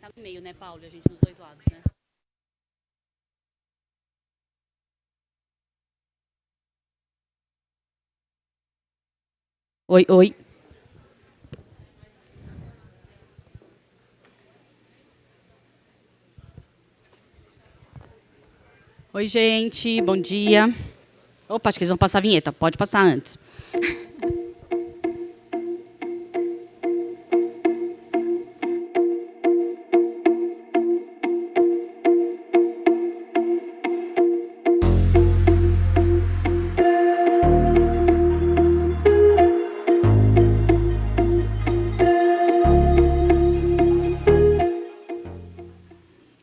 sentar no meio, né, Paulo? E a gente nos dois lados, né? Oi, oi. Oi, gente, bom dia. Opa, acho que eles vão passar a vinheta. Pode passar antes.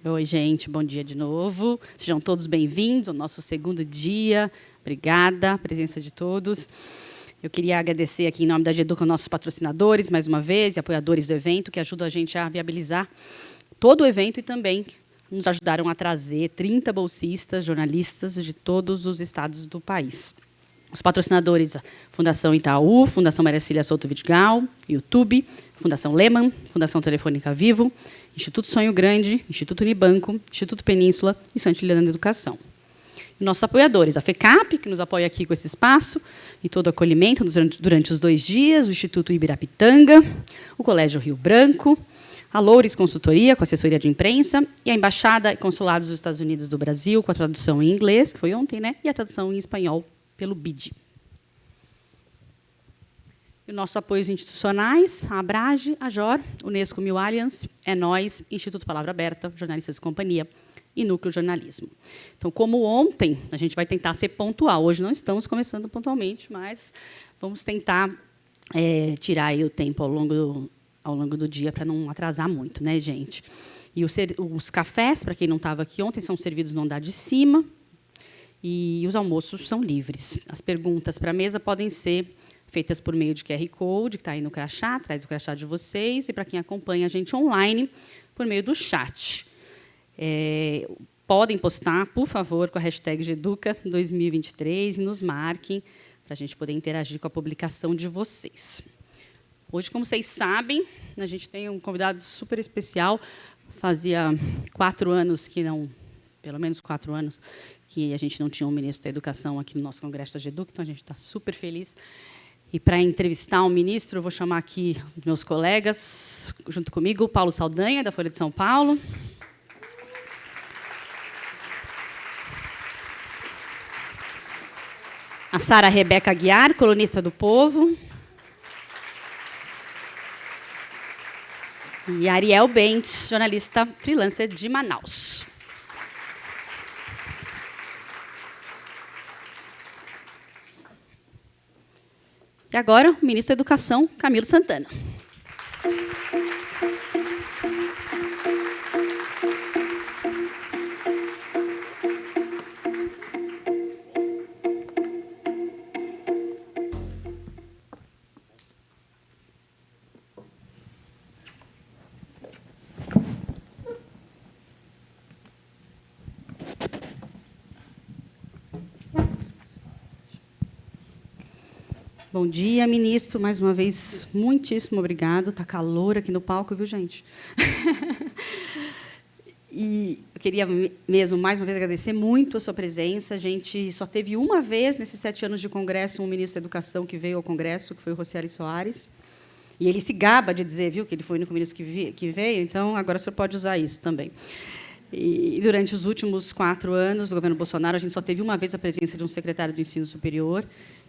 Oi, gente, bom dia de novo. Sejam todos bem-vindos ao nosso segundo dia. Obrigada, a presença de todos. Eu queria agradecer aqui em nome da GEDUCA nossos patrocinadores, mais uma vez, e apoiadores do evento, que ajudam a gente a viabilizar todo o evento e também nos ajudaram a trazer 30 bolsistas, jornalistas de todos os estados do país. Os patrocinadores, a Fundação Itaú, Fundação Maria Cília Souto Vidigal, YouTube, Fundação Lehman, Fundação Telefônica Vivo, Instituto Sonho Grande, Instituto Unibanco, Instituto Península e Santiliana Educação. E nossos apoiadores, a FECAP, que nos apoia aqui com esse espaço e todo o acolhimento durante os 2 dias, o Instituto Ibirapitanga, o Colégio Rio Branco, a Loures Consultoria, com assessoria de imprensa, e a Embaixada e Consulados dos Estados Unidos do Brasil, com a tradução em inglês, que foi ontem, né, e a tradução em espanhol pelo BID. E nossos apoios institucionais, a Abrage, a JOR, Unesco Mil Alliance, É Nós, Instituto Palavra Aberta, Jornalistas e Companhia e Núcleo Jornalismo. Então, como ontem, a gente vai tentar ser pontual. Hoje não estamos começando pontualmente, mas vamos tentar tirar aí o tempo ao longo do dia para não atrasar muito, né, gente? E os cafés, para quem não estava aqui ontem, são servidos no andar de cima, e os almoços são livres. As perguntas para a mesa podem ser feitas por meio de QR Code, que está aí no crachá, atrás do crachá de vocês, e para quem acompanha a gente online, por meio do chat. Podem postar, por favor, com a hashtag GEDUCA 2023 e nos marquem, para a gente poder interagir com a publicação de vocês. Hoje, como vocês sabem, a gente tem um convidado super especial. Fazia 4 anos que não, pelo menos 4 anos, que a gente não tinha um ministro da Educação aqui no nosso Congresso da GEDUCA, então a gente está super feliz. E, para entrevistar o ministro, eu vou chamar aqui os meus colegas, junto comigo, o Paulo Saldanha, da Folha de São Paulo. A Sara Rebeca Aguiar, colunista do Povo. E a Ariel Bentes, jornalista freelancer de Manaus. E agora, o ministro da Educação, Camilo Santana. Bom dia, ministro. Mais uma vez, muitíssimo obrigado. Está calor aqui no palco, viu, gente? E eu queria mesmo, mais uma vez, agradecer muito a sua presença. A gente só teve uma vez, nesses 7 anos de Congresso, um ministro da Educação que veio ao Congresso, que foi o Rocieli Soares. E ele se gaba de dizer, viu, que ele foi o único ministro que veio, então agora o senhor pode usar isso também. E durante os últimos 4 anos do governo Bolsonaro, a gente só teve uma vez a presença de um secretário do Ensino Superior,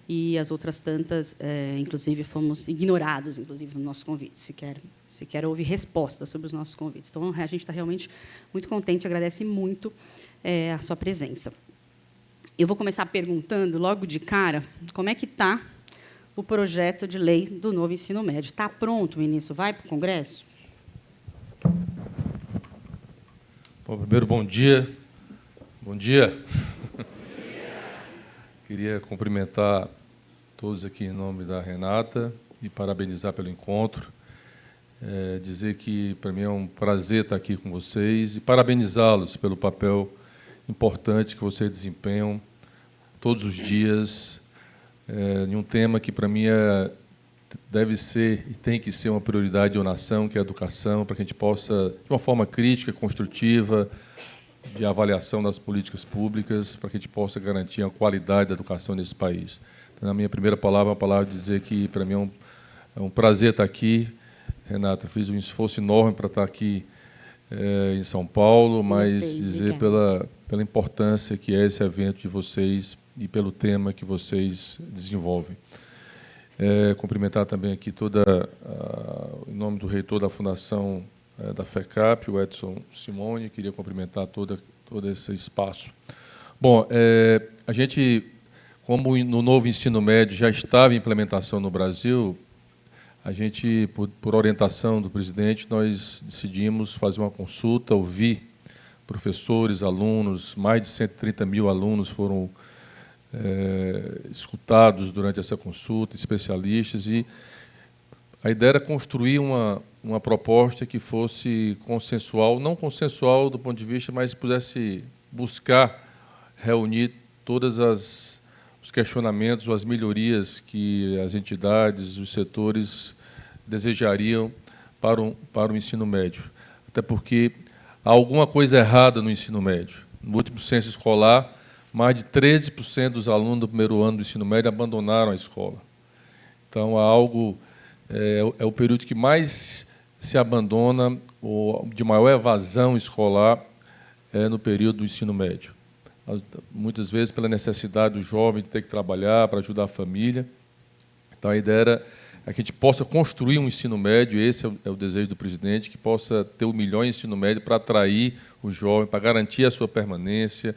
e as outras tantas, inclusive, fomos ignorados, inclusive, no nosso convite. Sequer houve resposta sobre os nossos convites. Então, a gente está realmente muito contente, agradece muito a sua presença. Eu vou começar perguntando, logo de cara, como é que está o projeto de lei do novo ensino médio. Está pronto, ministro? Vai para o Congresso? Bom, primeiro, bom dia. Bom dia. Queria cumprimentar todos aqui em nome da Renata e parabenizar pelo encontro. Dizer que, para mim, é um prazer estar aqui com vocês e parabenizá-los pelo papel importante que vocês desempenham todos os dias em um tema que, para mim, é deve ser e tem que ser uma prioridade da nação, que é a educação, para que a gente possa, de uma forma crítica, construtiva, de avaliação das políticas públicas, para que a gente possa garantir a qualidade da educação nesse país. Então, a minha primeira palavra é uma palavra de dizer que, para mim, é um prazer estar aqui. Renata, fiz um esforço enorme para estar aqui em São Paulo, mas dizer pela importância que é esse evento de vocês e pelo tema que vocês desenvolvem. Cumprimentar também aqui em nome do reitor da Fundação da FECAP, o Edson Simone, queria cumprimentar todo esse espaço. Bom, a gente, como no novo ensino médio já estava em implementação no Brasil, a gente, por orientação do presidente, nós decidimos fazer uma consulta, ouvir professores, alunos, mais de 130 mil alunos foram escutados durante essa consulta, especialistas, e a ideia era construir uma proposta que fosse consensual, não consensual do ponto de vista, mas pudesse buscar reunir todas os questionamentos ou as melhorias que as entidades, os setores desejariam para o ensino médio. Até porque há alguma coisa errada no ensino médio. No último censo escolar, mais de 13% dos alunos do primeiro ano do ensino médio abandonaram a escola. Então, há algo... É o período que mais se abandona, ou de maior evasão escolar, no período do ensino médio. Muitas vezes pela necessidade do jovem de ter que trabalhar para ajudar a família. Então, a ideia era que a gente possa construir um ensino médio, esse é o desejo do presidente, que possa ter o melhor ensino médio para atrair o jovem, para garantir a sua permanência.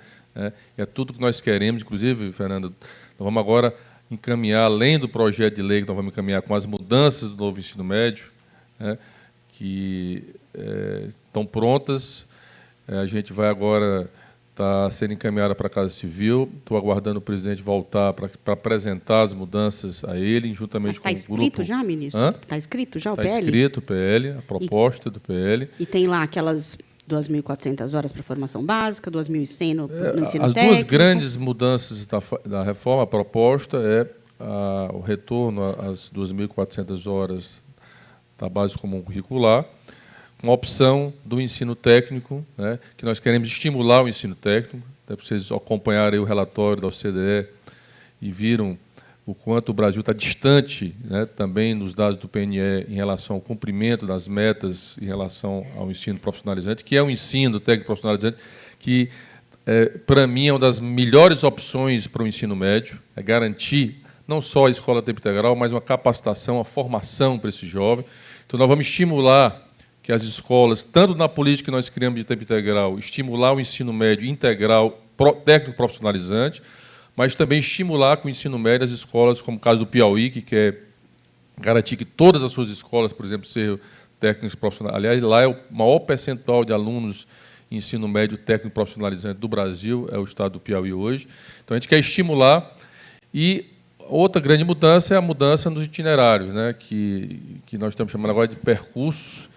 É tudo que nós queremos. Inclusive, Fernanda, nós vamos agora encaminhar, além do projeto de lei que nós vamos encaminhar com as mudanças do novo ensino médio, que estão prontas. A gente vai agora estar sendo encaminhada para a Casa Civil. Estou aguardando o presidente voltar para apresentar as mudanças a ele, juntamente com o grupo... Está escrito já, ministro? Está escrito já o PL? Está escrito o PL, a proposta do PL. E tem lá aquelas 2.400 horas para formação básica, 2.100 no ensino técnico. As duas grandes mudanças da reforma, a proposta é o retorno às 2.400 horas da base comum curricular, uma opção do ensino técnico, que nós queremos estimular o ensino técnico. Até para vocês acompanharem o relatório da OCDE e viram o quanto o Brasil está distante, também nos dados do PNE, em relação ao cumprimento das metas em relação ao ensino profissionalizante, que é o ensino técnico profissionalizante, que, para mim, é uma das melhores opções para o ensino médio, é garantir não só a escola de tempo integral, mas uma capacitação, uma formação para esse jovem. Então, nós vamos estimular que as escolas, tanto na política que nós criamos de tempo integral, estimular o ensino médio integral, técnico profissionalizante, mas também estimular com o ensino médio as escolas, como o caso do Piauí, que quer garantir que todas as suas escolas, por exemplo, sejam técnicos profissionais. Aliás, lá é o maior percentual de alunos em ensino médio técnico profissionalizante do Brasil, é o estado do Piauí hoje. Então, a gente quer estimular. E outra grande mudança é a mudança nos itinerários, que nós estamos chamando agora de percursos,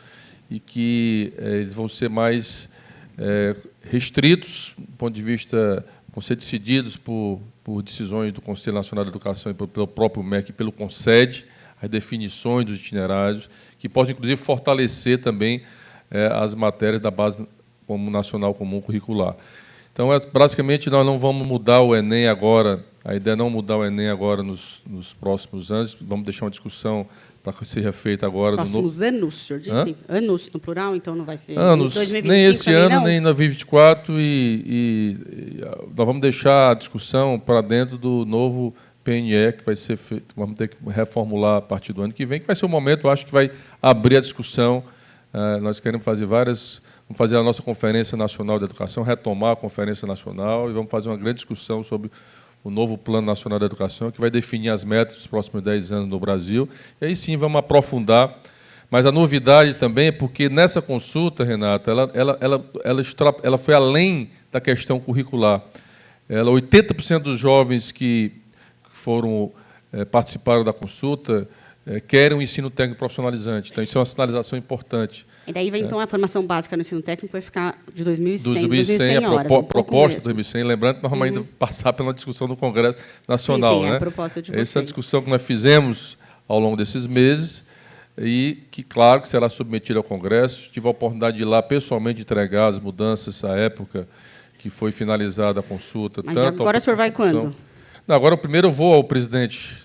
e que eles vão ser mais restritos, do ponto de vista... vão ser decididos por decisões do Conselho Nacional de Educação e pelo próprio MEC e pelo CONSED, as definições dos itinerários, que possam, inclusive, fortalecer também as matérias da Base Nacional Comum Curricular. Então, basicamente, nós não vamos mudar o Enem agora, a ideia é não mudar o Enem agora nos próximos anos, vamos deixar uma discussão para que seja feita agora... Próximos anos, o senhor disse? Anos no plural, então não vai ser... Anos, 2025, nem esse ano, não? Nem em 2024, e nós vamos deixar a discussão para dentro do novo PNE, que vai ser feito, vamos ter que reformular a partir do ano que vem, que vai ser o momento, eu acho, que vai abrir a discussão. Nós queremos fazer vamos fazer a nossa Conferência Nacional de Educação, retomar a Conferência Nacional, e vamos fazer uma grande discussão sobre o novo Plano Nacional de Educação, que vai definir as metas dos próximos 10 anos no Brasil. E aí sim vamos aprofundar. Mas a novidade também é porque nessa consulta, Renata, ela foi além da questão curricular. 80% dos jovens que participaram da consulta querem um ensino técnico profissionalizante. Então, isso é uma sinalização importante. E daí, então, a formação básica no ensino técnico vai ficar de 2.100 horas. A proposta de 2.100, lembrando que nós vamos ainda passar pela discussão do Congresso Nacional. Sim, a proposta de vocês. Essa discussão que nós fizemos ao longo desses meses, e que, claro, que será submetido ao Congresso. Tive a oportunidade de ir lá pessoalmente entregar as mudanças à época que foi finalizada a consulta. Mas agora o senhor vai quando? Não, agora, primeiro eu vou ao presidente.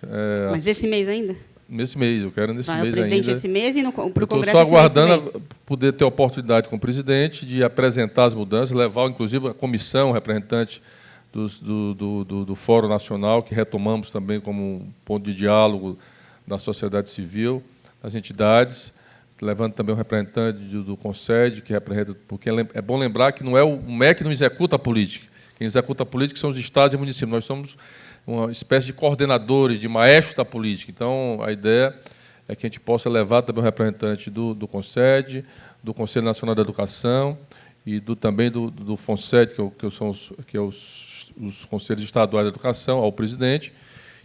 Mas esse mês ainda? Nesse mês, eu quero nesse mês ainda. Vai o presidente esse mês e para o Congresso estou só aguardando esse mês poder ter a oportunidade com o presidente de apresentar as mudanças, levar, inclusive, a comissão representante do Fórum Nacional, que retomamos também como um ponto de diálogo da sociedade civil, das entidades, levando também o representante do Concede, que representa, porque é bom lembrar que não é o MEC que não executa a política. Quem executa a política são os estados e municípios. Nós somos uma espécie de coordenadores, de maestros da política. Então, a ideia é que a gente possa levar também o representante do Concede, do Conselho Nacional da Educação e também do FONSED, que é os Conselhos Estaduais da Educação, ao presidente,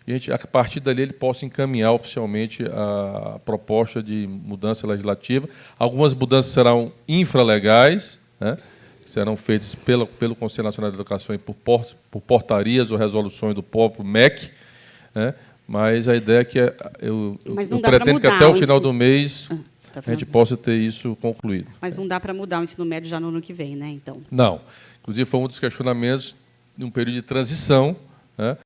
e a partir dali ele possa encaminhar oficialmente a proposta de mudança legislativa. Algumas mudanças serão infralegais, né, que serão feitas pelo Conselho Nacional da Educação e por portarias ou resoluções do próprio MEC, né, mas a ideia é que eu pretendo que até o final do mês a gente possa ter isso concluído. Mas não dá para mudar o ensino médio já no ano que vem, né? Então. Não. Inclusive, foi um dos questionamentos de um período de transição, né?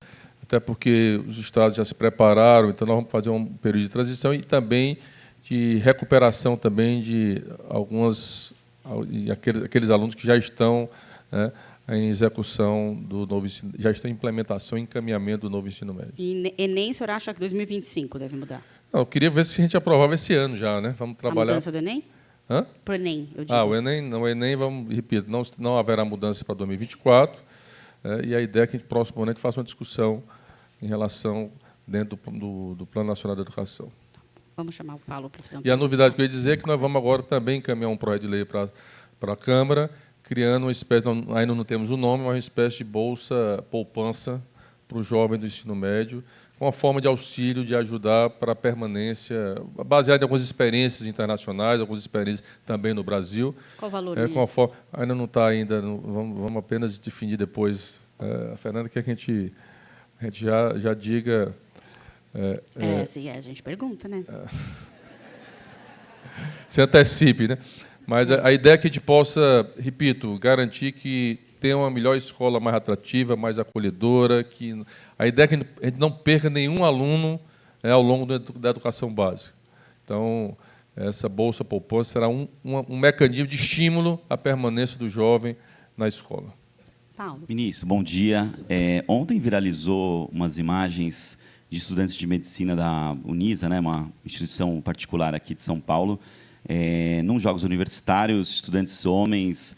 Até porque os estados já se prepararam, então nós vamos fazer um período de transição e também de recuperação também de aqueles alunos que já estão, né, em execução do novo ensino, já estão em implementação e encaminhamento do novo ensino médio. E Enem, o senhor acha que 2025 deve mudar? Não, eu queria ver se a gente aprovava esse ano já, né? Vamos trabalhar. A mudança do Enem? Hã? Para o Enem, eu digo. O Enem, repito, não haverá mudanças para 2024, e a ideia é que, próximo ano, a gente faça uma discussão em relação dentro do Plano Nacional da Educação. Vamos chamar o Paulo para fazer um... E a novidade que eu ia dizer é que nós vamos agora também encaminhar um projeto de lei para a Câmara, criando uma espécie, ainda não temos o nome, mas uma espécie de bolsa poupança para o jovem do ensino médio, com uma forma de auxílio, de ajudar para a permanência, baseada em algumas experiências internacionais, algumas experiências também no Brasil. Qual o valor disso? Ainda não está ainda, vamos apenas definir depois. A Fernanda quer que a gente já diga... sim, a gente pergunta, né? Se antecipe, né? Mas a ideia é que a gente possa, repito, garantir que tenha uma melhor escola mais atrativa, mais acolhedora, a ideia é que a gente não perca nenhum aluno, né, ao longo da educação básica. Então, essa Bolsa Poupança será um mecanismo de estímulo à permanência do jovem na escola. Paulo. Ministro, bom dia. Ontem viralizou umas imagens de estudantes de medicina da Unisa, né, uma instituição particular aqui de São Paulo, num Jogos Universitários, estudantes homens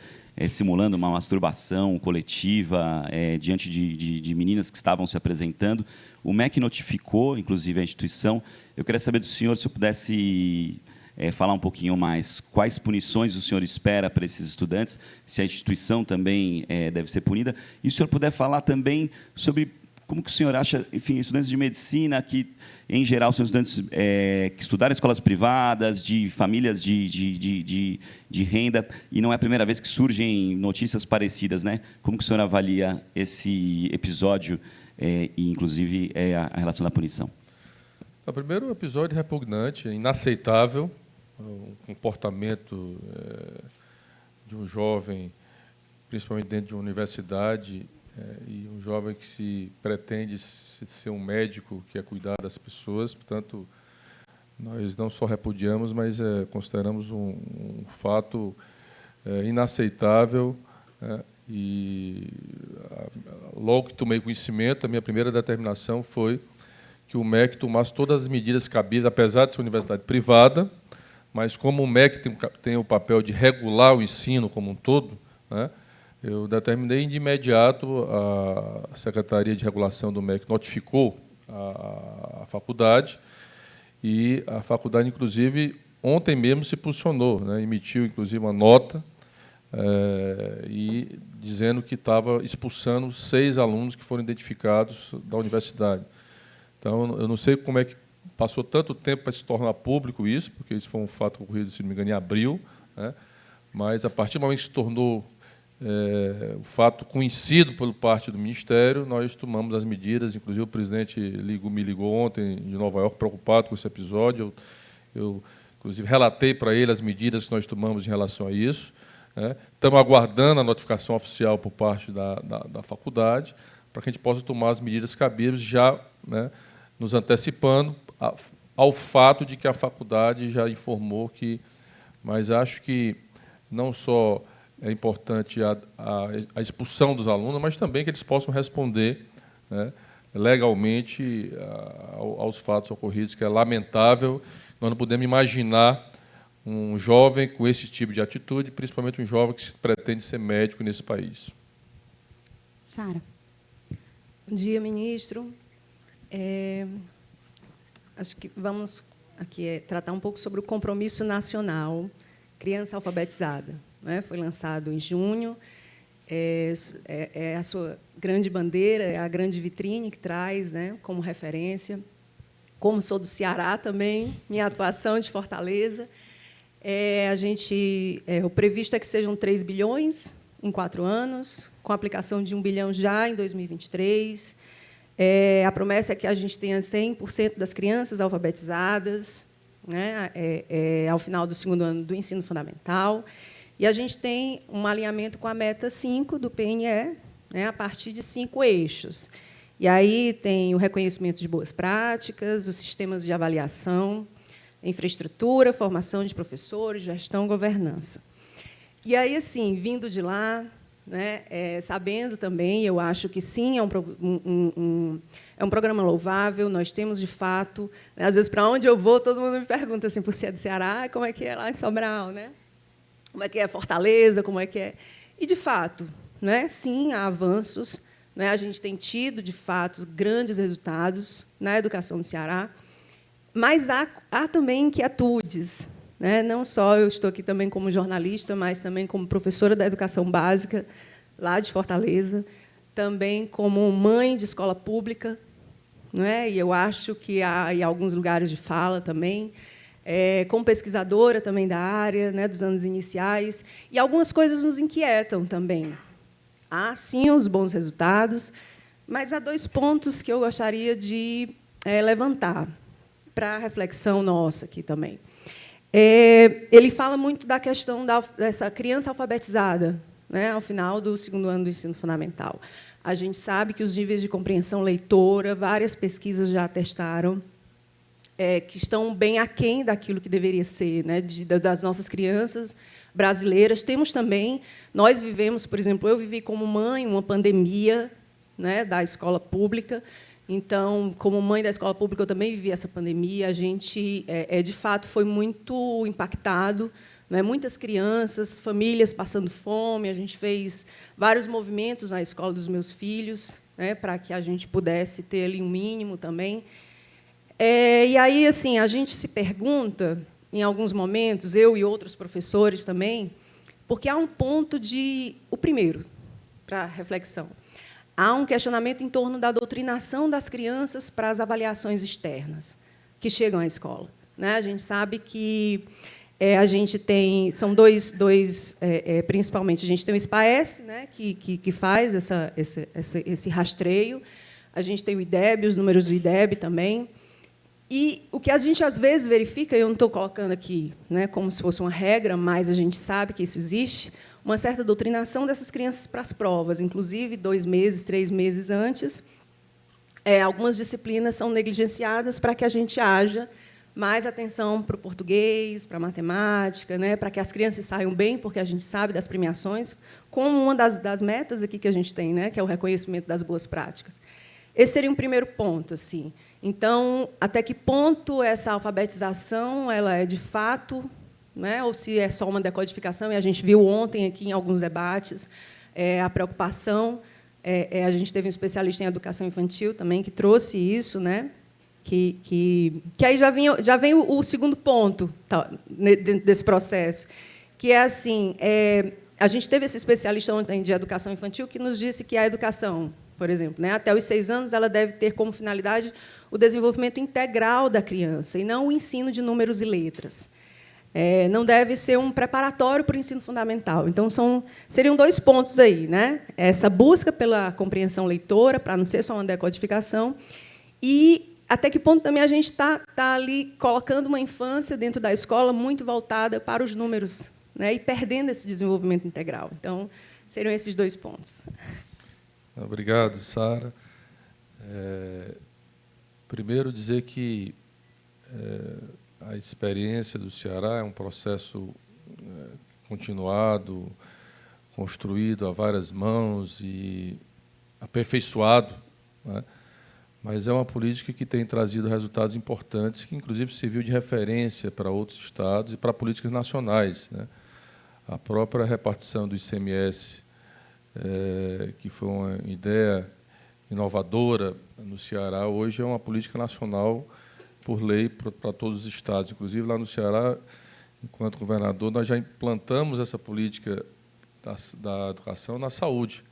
simulando uma masturbação coletiva diante de meninas que estavam se apresentando. O MEC notificou, inclusive, a instituição. Eu queria saber do senhor, se eu pudesse falar um pouquinho mais, quais punições o senhor espera para esses estudantes, se a instituição também deve ser punida, e se o senhor puder falar também sobre como que o senhor acha, enfim, estudantes de medicina que, em geral, são estudantes que estudaram em escolas privadas, de famílias de renda, e não é a primeira vez que surgem notícias parecidas, né? Como que o senhor avalia esse episódio e, inclusive, a relação da punição? O primeiro episódio repugnante, inaceitável, um comportamento de um jovem, principalmente dentro de uma universidade, e um jovem que se pretende ser um médico que é cuidar das pessoas. Portanto, nós não só repudiamos, mas consideramos um fato inaceitável, e logo que tomei conhecimento, a minha primeira determinação foi que o MEC tomasse todas as medidas cabíveis, apesar de ser uma universidade privada, mas como o MEC tem o papel de regular o ensino como um todo, né, eu determinei de imediato, a Secretaria de Regulação do MEC notificou a faculdade, e a faculdade, inclusive, ontem mesmo se posicionou, né, emitiu, inclusive, uma nota e dizendo que estava expulsando 6 alunos que foram identificados da universidade. Então, eu não sei como é que passou tanto tempo para se tornar público isso, porque isso foi um fato ocorrido, se não me engano, em abril, né, mas, a partir do momento que se tornou o fato conhecido por parte do Ministério, nós tomamos as medidas, inclusive o presidente me ligou ontem de Nova York, preocupado com esse episódio. Eu inclusive, relatei para ele as medidas que nós tomamos em relação a isso. Né? Estamos aguardando a notificação oficial por parte da faculdade, para que a gente possa tomar as medidas cabíveis, já, né, nos antecipando ao fato de que a faculdade já informou que... Mas acho que não só é importante a expulsão dos alunos, mas também que eles possam responder, né, legalmente aos fatos ocorridos, que é lamentável. Nós não podemos imaginar um jovem com esse tipo de atitude, principalmente um jovem que pretende ser médico nesse país. Sara. Bom dia, ministro. Acho que vamos aqui tratar um pouco sobre o compromisso nacional Criança Alfabetizada. Né? Foi lançado em junho. É a sua grande bandeira, é a grande vitrine que traz, né, como referência. Como sou do Ceará também, minha atuação de Fortaleza. O previsto é que sejam 3 bilhões em 4 anos, com aplicação de 1 bilhão já em 2023. A promessa é que a gente tenha 100% das crianças alfabetizadas, né, ao final do 2º ano do ensino fundamental. E a gente tem um alinhamento com a meta 5 do PNE, né, a partir de 5 eixos. E aí tem o reconhecimento de boas práticas, os sistemas de avaliação, infraestrutura, formação de professores, gestão, governança. E aí, assim, vindo de lá, né, sabendo também, eu acho que sim, é um programa louvável, nós temos, de fato, né, às vezes, para onde eu vou, todo mundo me pergunta assim, por se é do Ceará, como é que é lá em Sobral, né? Como é que é Fortaleza, como é que é... E, de fato, né, sim, há avanços. Né, a gente tem tido, de fato, grandes resultados na educação do Ceará, mas há também inquietudes. Né? Não só eu estou aqui também como jornalista, mas também como professora da educação básica, lá de Fortaleza, também como mãe de escola pública, né? E eu acho que há em alguns lugares de fala também, como pesquisadora também da área, né, dos anos iniciais, e algumas coisas nos inquietam também. Há, sim, os bons resultados, mas há 2 pontos que eu gostaria de levantar para a reflexão nossa aqui também. Ele fala muito da questão dessa criança alfabetizada, né, ao final do 2º ano do ensino fundamental. A gente sabe que os níveis de compreensão leitora, várias pesquisas já atestaram, que estão bem aquém daquilo que deveria ser, né, das nossas crianças brasileiras. Temos também, nós vivemos, por exemplo, eu vivi como mãe uma pandemia, né, da escola pública. Então, como mãe da escola pública, eu também vivi essa pandemia. A gente, de fato, foi muito impactado, né, muitas crianças, famílias passando fome. A gente fez vários movimentos na escola dos meus filhos, né, para que a gente pudesse ter ali um mínimo também. E aí, assim, a gente se pergunta, em alguns momentos, eu e outros professores também, porque há um ponto o primeiro, para reflexão, há um questionamento em torno da doutrinação das crianças para as avaliações externas que chegam à escola. Né? A gente sabe que a gente tem, são dois principalmente, a gente tem o SPAES, né, que faz esse rastreio, a gente tem o IDEB, os números do IDEB também. E o que a gente, às vezes, verifica, eu não estou colocando aqui, né, como se fosse uma regra, mas a gente sabe que isso existe, uma certa doutrinação dessas crianças para as provas, inclusive 2 meses, 3 meses antes. Algumas disciplinas são negligenciadas para que a gente haja mais atenção para o português, para a matemática, né, para que as crianças saiam bem, porque a gente sabe das premiações, como uma das metas aqui que a gente tem, né, que é o reconhecimento das boas práticas. Esse seria um primeiro ponto, assim. Então, até que ponto essa alfabetização ela é de fato, né, ou se é só uma decodificação? E a gente viu ontem aqui em alguns debates a preocupação. A gente teve um especialista em educação infantil também que trouxe isso, né, que aí já vem o segundo ponto, tá, dentro desse processo, que é assim, a gente teve esse especialista ontem de educação infantil que nos disse que a educação, por exemplo, né, até os 6 anos, ela deve ter como finalidade o desenvolvimento integral da criança, e não o ensino de números e letras. não deve ser um preparatório para o ensino fundamental. Então, seriam 2 pontos aí, né? Essa busca pela compreensão leitora, para não ser só uma decodificação, e até que ponto também a gente está ali colocando uma infância dentro da escola muito voltada para os números, né? E perdendo esse desenvolvimento integral. Então, seriam esses 2 pontos. Obrigado, Sara. Primeiro, dizer que a experiência do Ceará é um processo continuado, construído a várias mãos e aperfeiçoado, né? Mas é uma política que tem trazido resultados importantes, que, inclusive, serviu de referência para outros estados e para políticas nacionais, né? A própria repartição do ICMS, que foi uma ideia inovadora no Ceará, hoje é uma política nacional por lei para todos os estados. Inclusive, lá no Ceará, enquanto governador, nós já implantamos essa política da educação na saúde.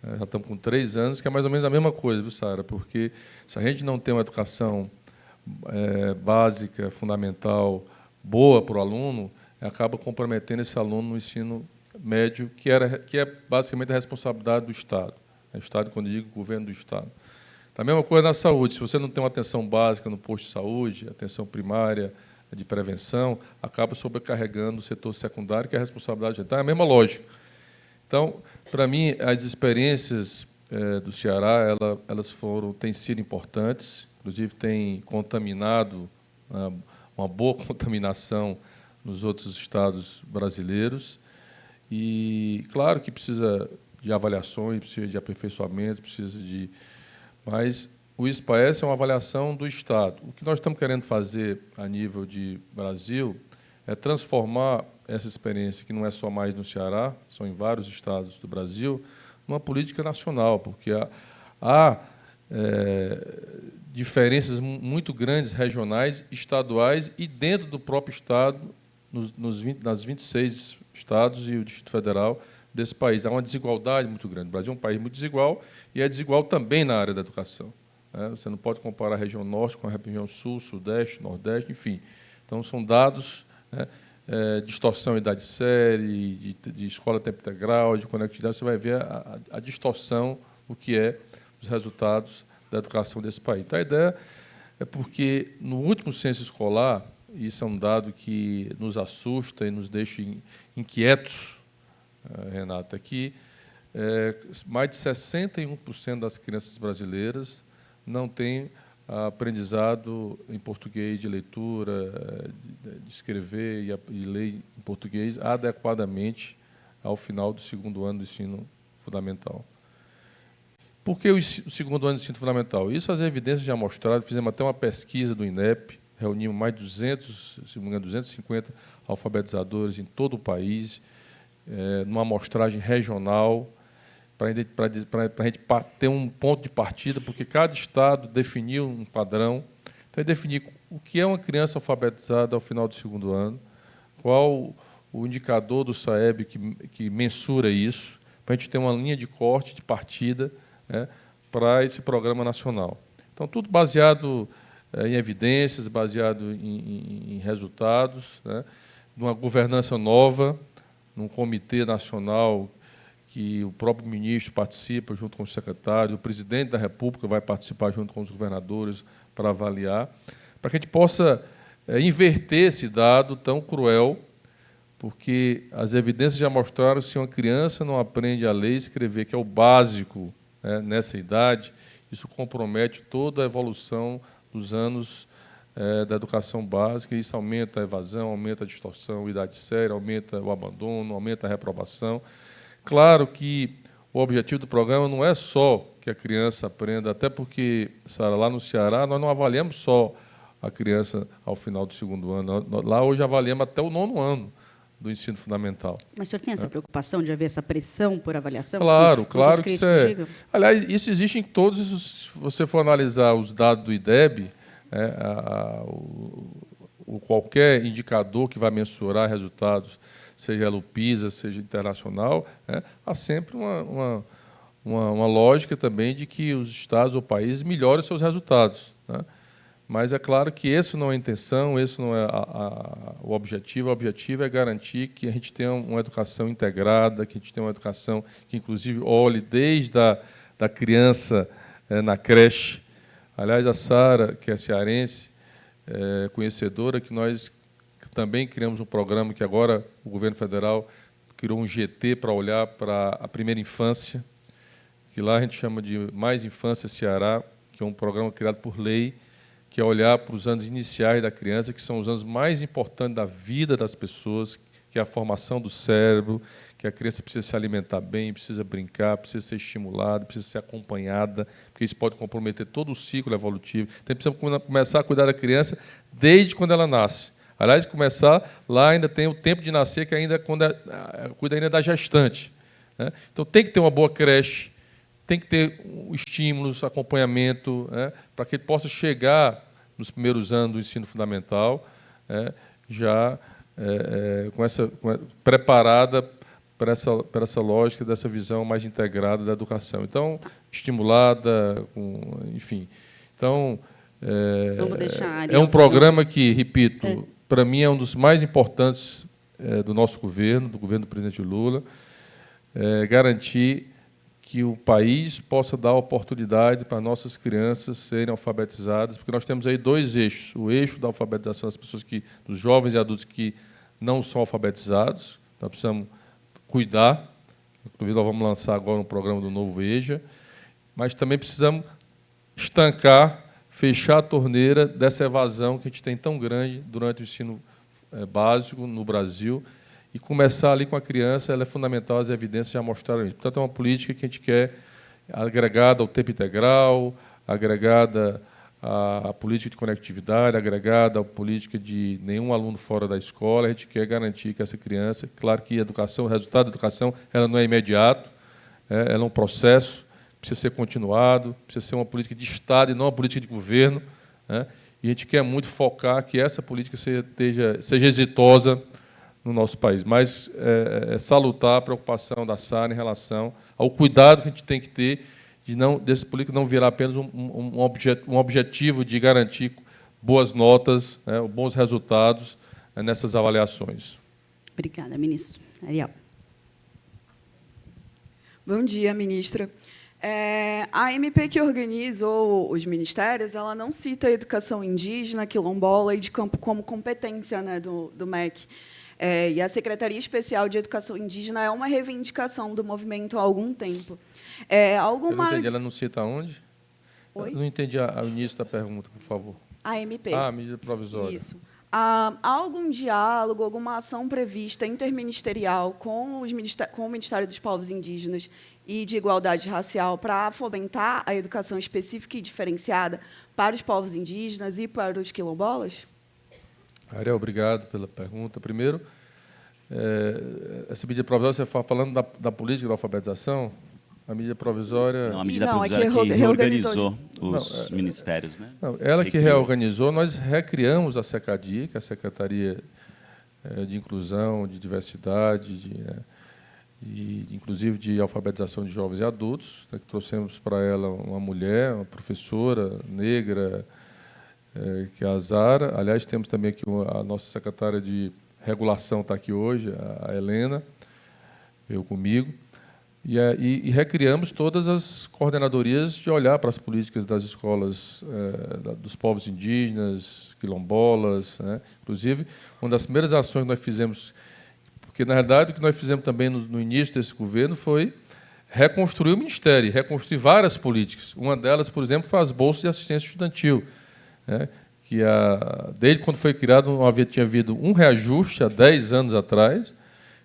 Já estamos com 3 anos, que é mais ou menos a mesma coisa, viu, Sara? Porque se a gente não tem uma educação básica, fundamental, boa para o aluno, acaba comprometendo esse aluno no ensino médio, que é basicamente a responsabilidade do Estado. O Estado, quando eu digo governo do Estado. A mesma coisa na saúde. Se você não tem uma atenção básica no posto de saúde, atenção primária, de prevenção, acaba sobrecarregando o setor secundário, que é a responsabilidade. Então, é a mesma lógica. Então, para mim, as experiências do Ceará, elas têm sido importantes, inclusive têm contaminado, uma boa contaminação nos outros estados brasileiros. E, claro que precisa de avaliações, precisa de aperfeiçoamento, mas o ISPAES é uma avaliação do Estado. O que nós estamos querendo fazer a nível de Brasil é transformar essa experiência, que não é só mais no Ceará, são em vários estados do Brasil, numa política nacional, porque há diferenças muito grandes, regionais, estaduais e dentro do próprio Estado, nas 26 estados e o Distrito Federal desse país. Há uma desigualdade muito grande. O Brasil é um país muito desigual e é desigual também na área da educação, né? Você não pode comparar a região norte com a região sul, sudeste, nordeste, enfim. Então, são dados, né, distorção em idade série, de escola a tempo integral, de conectividade, você vai ver a distorção, o que é os resultados da educação desse país. Então, a ideia é porque, no último censo escolar, e isso é um dado que nos assusta e nos deixa inquietos, Renata, que mais de 61% das crianças brasileiras não têm aprendizado em português, de leitura, de escrever e ler em português adequadamente ao final do 2º ano do ensino fundamental. Por que o 2º ano do ensino fundamental? Isso as evidências já mostraram, fizemos até uma pesquisa do INEP, reunimos mais de 250 alfabetizadores em todo o país, numa amostragem regional, para a gente ter um ponto de partida, porque cada estado definiu um padrão. Então, definir o que é uma criança alfabetizada ao final do 2º ano, qual o indicador do SAEB que mensura isso, para a gente ter uma linha de corte, de partida, né, para esse programa nacional. Então, tudo baseado em evidências, baseado em resultados, né, numa governança nova, num comitê nacional que o próprio ministro participa junto com o secretário, o presidente da República vai participar junto com os governadores para avaliar, para que a gente possa inverter esse dado tão cruel, porque as evidências já mostraram que se uma criança não aprende a ler e escrever, que é o básico, né, nessa idade, isso compromete toda a evolução dos anos da educação básica, e isso aumenta a evasão, aumenta a distorção, idade séria, aumenta o abandono, aumenta a reprovação. Claro que o objetivo do programa não é só que a criança aprenda, até porque, Sara, lá no Ceará, nós não avaliamos só a criança ao final do 2º ano. Lá hoje avaliamos até o 9º ano do ensino fundamental. Mas o senhor tem essa preocupação de haver essa pressão por avaliação? Claro que isso é... Aliás, isso existe em todos, se você for analisar os dados do IDEB, qualquer indicador que vai mensurar resultados, seja ela o PISA, seja internacional, há sempre uma lógica também de que os estados ou países melhorem os seus resultados, né? Mas é claro que esse não é a intenção, esse não é o objetivo. O objetivo é garantir que a gente tenha uma educação integrada, que a gente tenha uma educação que, inclusive, olhe desde da criança na creche. Aliás, a Sara, que é cearense, conhecedora, que nós também criamos um programa que agora o governo federal criou um GT para olhar para a primeira infância, que lá a gente chama de Mais Infância Ceará, que é um programa criado por lei, que é olhar para os anos iniciais da criança, que são os anos mais importantes da vida das pessoas, que é a formação do cérebro, que a criança precisa se alimentar bem, precisa brincar, precisa ser estimulada, precisa ser acompanhada, porque isso pode comprometer todo o ciclo evolutivo. Então, precisamos começar a cuidar da criança desde quando ela nasce. Aliás, começar lá ainda tem o tempo de nascer, que ainda cuida ainda da gestante, né? Então, tem que ter uma boa creche, tem que ter estímulos, acompanhamento, né, para que ele possa chegar nos primeiros anos do ensino fundamental, já preparada para essa lógica, dessa visão mais integrada da educação. Então, estimulada, enfim. Então, Vamos deixar é um programa que, repito, para mim é um dos mais importantes do nosso governo, do governo do presidente Lula, garantir que o país possa dar oportunidade para nossas crianças serem alfabetizadas, porque nós temos aí dois eixos: o eixo da alfabetização das pessoas dos jovens e adultos que não são alfabetizados, nós precisamos cuidar, inclusive nós vamos lançar agora um programa do Novo EJA, mas também precisamos estancar, fechar a torneira dessa evasão que a gente tem tão grande durante o ensino básico no Brasil, e começar ali com a criança. Ela é fundamental, as evidências já mostraram isso. Portanto, é uma política que a gente quer agregada ao tempo integral, agregada à política de conectividade, agregada à política de nenhum aluno fora da escola. A gente quer garantir que essa criança, claro que a educação, o resultado da educação, ela não é imediato, ela é um processo, precisa ser continuado, precisa ser uma política de Estado e não uma política de governo, né? E a gente quer muito focar que essa política seja exitosa no nosso país. Mas salutar a preocupação da Sara em relação ao cuidado que a gente tem que ter desse político não virar apenas um objetivo de garantir boas notas, né, bons resultados nessas avaliações. Obrigada, ministro. Ariel. Bom dia, ministra. A MP que organizou os ministérios, ela não cita a educação indígena, quilombola e de campo como competência, né, do MEC. E a Secretaria Especial de Educação Indígena é uma reivindicação do movimento há algum tempo. Eu não entendi, ela não cita onde? Oi? Eu não entendi o início da pergunta, por favor. A MP. A medida provisória. Isso. Há algum diálogo, alguma ação prevista interministerial com o Ministério dos Povos Indígenas e de Igualdade Racial para fomentar a educação específica e diferenciada para os povos indígenas e para os quilombolas? Ariel, obrigado pela pergunta. Primeiro, essa medida provisória, você está falando da política da alfabetização? A medida provisória... Não, a medida provisória que reorganizou os ministérios, né? Não, ela que reorganizou. Nós recriamos a SECADI, que é a Secretaria de Inclusão, de Diversidade, inclusive de Alfabetização de Jovens e Adultos, né, que trouxemos para ela uma mulher, uma professora negra, que é a Zara. Aliás, temos também aqui a nossa secretária de regulação, está aqui hoje, a Helena, eu comigo. E recriamos todas as coordenadorias de olhar para as políticas das escolas dos povos indígenas, quilombolas, né? Inclusive, uma das primeiras ações que nós fizemos, porque, na realidade, o que nós fizemos também no início desse governo foi reconstruir o Ministério, reconstruir várias políticas. Uma delas, por exemplo, foi as bolsas de assistência estudantil, né? Que desde quando foi criado tinha havido um reajuste há 10 anos atrás.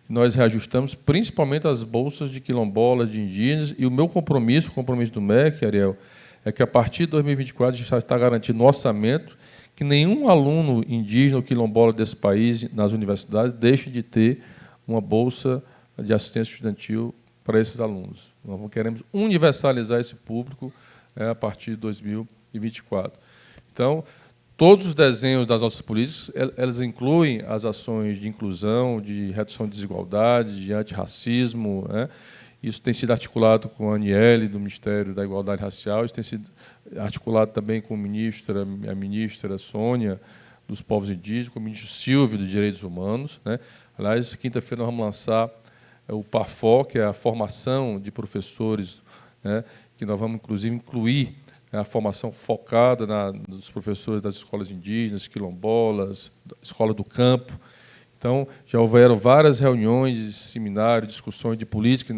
Nós reajustamos principalmente as bolsas de quilombolas, de indígenas, e o meu compromisso, o compromisso do MEC, Ariel, é que a partir de 2024 a gente já está garantindo no orçamento que nenhum aluno indígena ou quilombola desse país, nas universidades, deixe de ter uma bolsa de assistência estudantil para esses alunos. Nós queremos universalizar esse público a partir de 2024. Então, todos os desenhos das nossas políticas, elas incluem as ações de inclusão, de redução de desigualdade, de antirracismo, né? Isso tem sido articulado com a Aniele, do Ministério da Igualdade Racial, isso tem sido articulado também com a ministra Sônia, dos Povos Indígenas, com o ministro Silvio, dos Direitos Humanos, né? Aliás, quinta-feira nós vamos lançar o PAFO, que é a formação de professores, né? Que nós vamos, inclusive, incluir a formação focada nos professores das escolas indígenas, quilombolas, escola do campo. Então, já houveram várias reuniões, seminários, discussões de política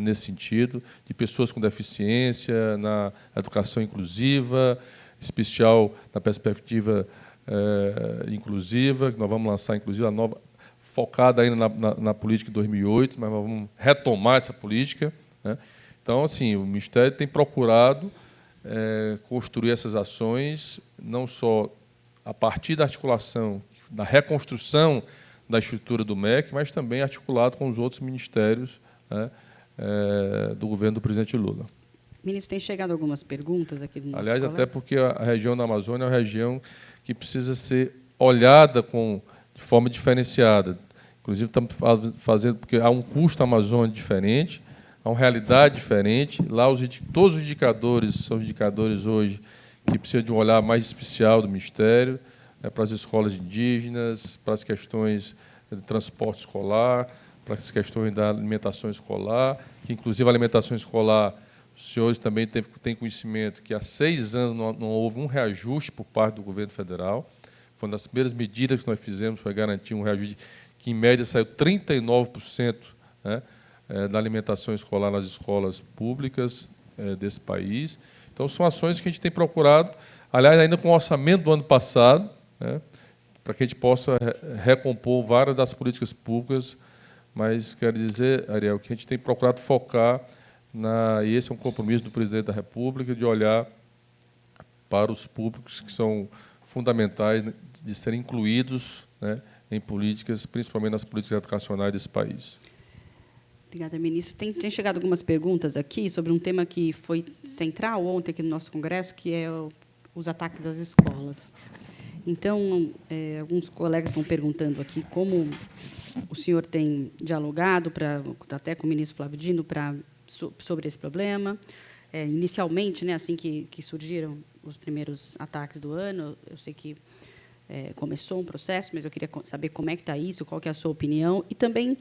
nesse sentido, de pessoas com deficiência, na educação inclusiva, especial na perspectiva inclusiva, que nós vamos lançar, inclusive, a nova, focada ainda na política de 2008, mas nós vamos retomar essa política, né? Então, assim, o Ministério tem procurado construir essas ações, não só a partir da articulação, da reconstrução da estrutura do MEC, mas também articulado com os outros ministérios, né, do governo do presidente Lula. Ministro, tem chegado algumas perguntas aqui do nosso Aliás, colega. até porque a região da Amazônia é uma região que precisa ser olhada de forma diferenciada. Inclusive, estamos fazendo, porque há um custo amazônico diferente, há uma realidade diferente. Lá, todos os indicadores são indicadores hoje que precisam de um olhar mais especial do Ministério, para as escolas indígenas, para as questões de transporte escolar, para as questões da alimentação escolar, que, inclusive, a alimentação escolar, os senhores também têm conhecimento que há 6 anos não houve um reajuste por parte do governo federal. Foi uma das primeiras medidas que nós fizemos, foi garantir um reajuste que, em média, saiu 39%, né, da alimentação escolar nas escolas públicas desse país. Então, são ações que a gente tem procurado, aliás, ainda com o orçamento do ano passado, né, para que a gente possa recompor várias das políticas públicas, mas quero dizer, Ariel, que a gente tem procurado focar, e esse é um compromisso do presidente da República, de olhar para os públicos que são fundamentais de serem incluídos, né, em políticas, principalmente nas políticas educacionais desse país. Obrigada, ministro. Tem chegado algumas perguntas aqui sobre um tema que foi central ontem aqui no nosso Congresso, que é os ataques às escolas. Então, alguns colegas estão perguntando aqui como o senhor tem dialogado, até com o ministro Flávio Dino, sobre esse problema. Inicialmente, né, assim que surgiram os primeiros ataques do ano, eu sei que começou um processo, mas eu queria saber como é que está isso, qual que é a sua opinião. E também